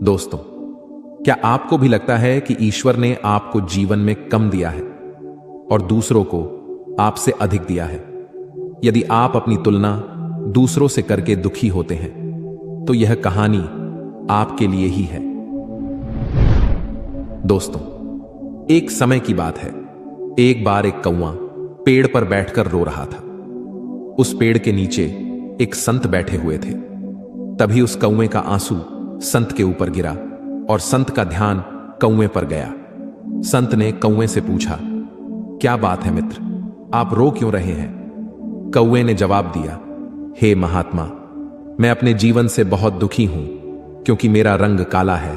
दोस्तों, क्या आपको भी लगता है कि ईश्वर ने आपको जीवन में कम दिया है और दूसरों को आपसे अधिक दिया है? यदि आप अपनी तुलना दूसरों से करके दुखी होते हैं तो यह कहानी आपके लिए ही है। दोस्तों, एक समय की बात है। एक बार एक कौवा पेड़ पर बैठकर रो रहा था। उस पेड़ के नीचे एक संत बैठे हुए थे। तभी उस कौवे का आंसू संत के ऊपर गिरा और संत का ध्यान कौवे पर गया। संत ने कौवे से पूछा, क्या बात है मित्र, आप रो क्यों रहे हैं? कौवे ने जवाब दिया, हे महात्मा, मैं अपने जीवन से बहुत दुखी हूं क्योंकि मेरा रंग काला है।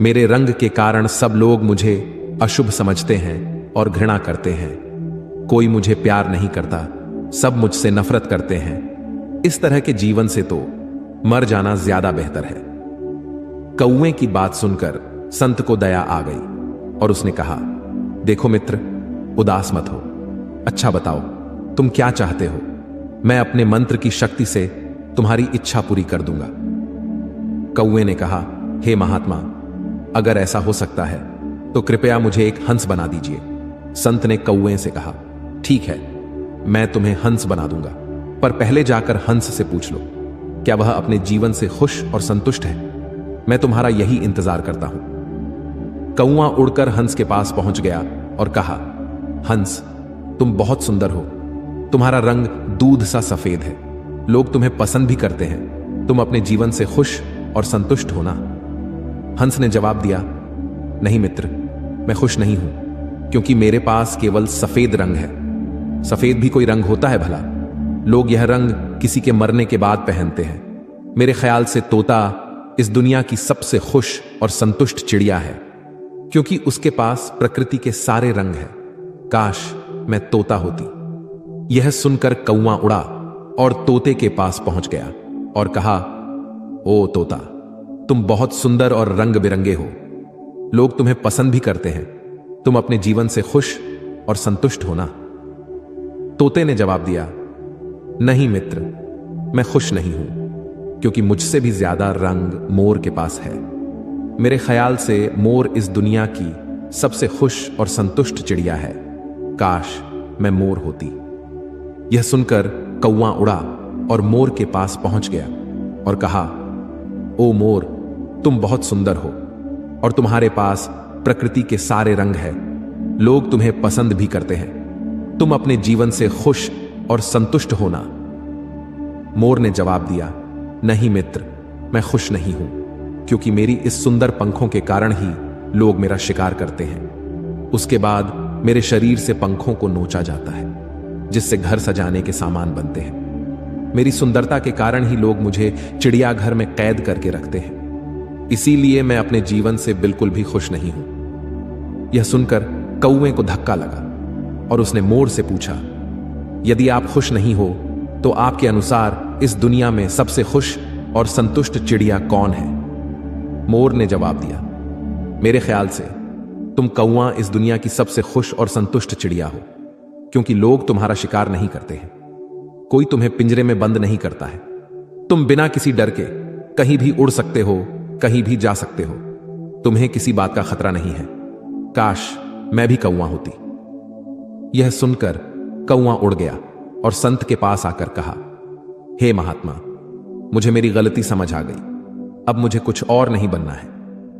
मेरे रंग के कारण सब लोग मुझे अशुभ समझते हैं और घृणा करते हैं। कोई मुझे प्यार नहीं करता, सब मुझसे नफरत करते हैं। इस तरह के जीवन से तो मर जाना ज्यादा बेहतर है। कौवे की बात सुनकर संत को दया आ गई और उसने कहा, देखो मित्र, उदास मत हो। अच्छा बताओ, तुम क्या चाहते हो? मैं अपने मंत्र की शक्ति से तुम्हारी इच्छा पूरी कर दूंगा। कौवे ने कहा, हे महात्मा, अगर ऐसा हो सकता है तो कृपया मुझे एक हंस बना दीजिए। संत ने कौवे से कहा, ठीक है, मैं तुम्हें हंस बना दूंगा, पर पहले जाकर हंस से पूछ लो, क्या वह अपने जीवन से खुश और संतुष्ट है? मैं तुम्हारा यही इंतजार करता हूं। कौवा उड़कर हंस के पास पहुंच गया और कहा, हंस, तुम बहुत सुंदर हो। तुम्हारा रंग दूध सा सफेद है। लोग तुम्हें पसंद भी करते हैं। तुम अपने जीवन से खुश और संतुष्ट हो ना? हंस ने जवाब दिया, नहीं मित्र, मैं खुश नहीं हूं क्योंकि मेरे पास केवल सफेद रंग है। सफेद भी कोई रंग होता है भला? लोग यह रंग किसी के मरने के बाद पहनते हैं। मेरे ख्याल से तोता इस दुनिया की सबसे खुश और संतुष्ट चिड़िया है क्योंकि उसके पास प्रकृति के सारे रंग हैं। काश मैं तोता होती। यह सुनकर कौवा उड़ा और तोते के पास पहुंच गया और कहा, ओ तोता, तुम बहुत सुंदर और रंग बिरंगे हो। लोग तुम्हें पसंद भी करते हैं। तुम अपने जीवन से खुश और संतुष्ट हो ना? तोते ने जवाब दिया, नहीं मित्र, मैं खुश नहीं हूं क्योंकि मुझसे भी ज्यादा रंग मोर के पास है। मेरे ख्याल से मोर इस दुनिया की सबसे खुश और संतुष्ट चिड़िया है। काश मैं मोर होती। यह सुनकर कौवा उड़ा और मोर के पास पहुंच गया और कहा, ओ मोर, तुम बहुत सुंदर हो और तुम्हारे पास प्रकृति के सारे रंग हैं। लोग तुम्हें पसंद भी करते हैं। तुम अपने जीवन से खुश और संतुष्ट हो ना? मोर ने जवाब दिया, नहीं मित्र, मैं खुश नहीं हूं क्योंकि मेरी इस सुंदर पंखों के कारण ही लोग मेरा शिकार करते हैं। उसके बाद मेरे शरीर से पंखों को नोचा जाता है जिससे घर सजाने के सामान बनते हैं। मेरी सुंदरता के कारण ही लोग मुझे चिड़ियाघर में कैद करके रखते हैं। इसीलिए मैं अपने जीवन से बिल्कुल भी खुश नहीं हूं। यह सुनकर कौवे को धक्का लगा और उसने मोर से पूछा, यदि आप खुश नहीं हो तो आपके अनुसार इस दुनिया में सबसे खुश और संतुष्ट चिड़िया कौन है? मोर ने जवाब दिया, मेरे ख्याल से तुम कौवा इस दुनिया की सबसे खुश और संतुष्ट चिड़िया हो क्योंकि लोग तुम्हारा शिकार नहीं करते हैं। कोई तुम्हें पिंजरे में बंद नहीं करता है। तुम बिना किसी डर के कहीं भी उड़ सकते हो, कहीं भी जा सकते हो। तुम्हें किसी बात का खतरा नहीं है। काश मैं भी कौवा होती। यह सुनकर कौवा उड़ गया और संत के पास आकर कहा, हे महात्मा, मुझे मेरी गलती समझ आ गई। अब मुझे कुछ और नहीं बनना है।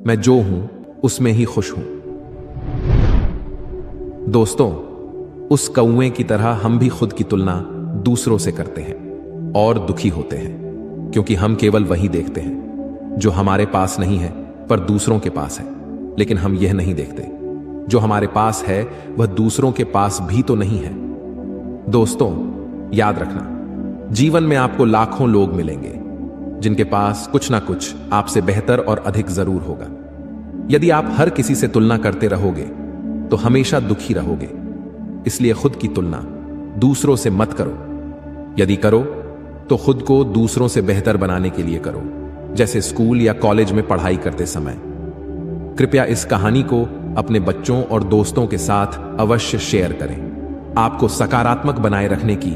मैं जो हूं उसमें ही खुश हूं। दोस्तों, उस कौवे की तरह हम भी खुद की तुलना दूसरों से करते हैं और दुखी होते हैं क्योंकि हम केवल वही देखते हैं जो हमारे पास नहीं है पर दूसरों के पास है। लेकिन हम यह नहीं देखते, जो हमारे पास है वह दूसरों के पास भी तो नहीं है। दोस्तों, याद रखना, जीवन में आपको लाखों लोग मिलेंगे जिनके पास कुछ ना कुछ आपसे बेहतर और अधिक जरूर होगा। यदि आप हर किसी से तुलना करते रहोगे तो हमेशा दुखी रहोगे। इसलिए खुद की तुलना दूसरों से मत करो। यदि करो तो खुद को दूसरों से बेहतर बनाने के लिए करो, जैसे स्कूल या कॉलेज में पढ़ाई करते समय। कृपया इस कहानी को अपने बच्चों और दोस्तों के साथ अवश्य शेयर करें। आपको सकारात्मक बनाए रखने की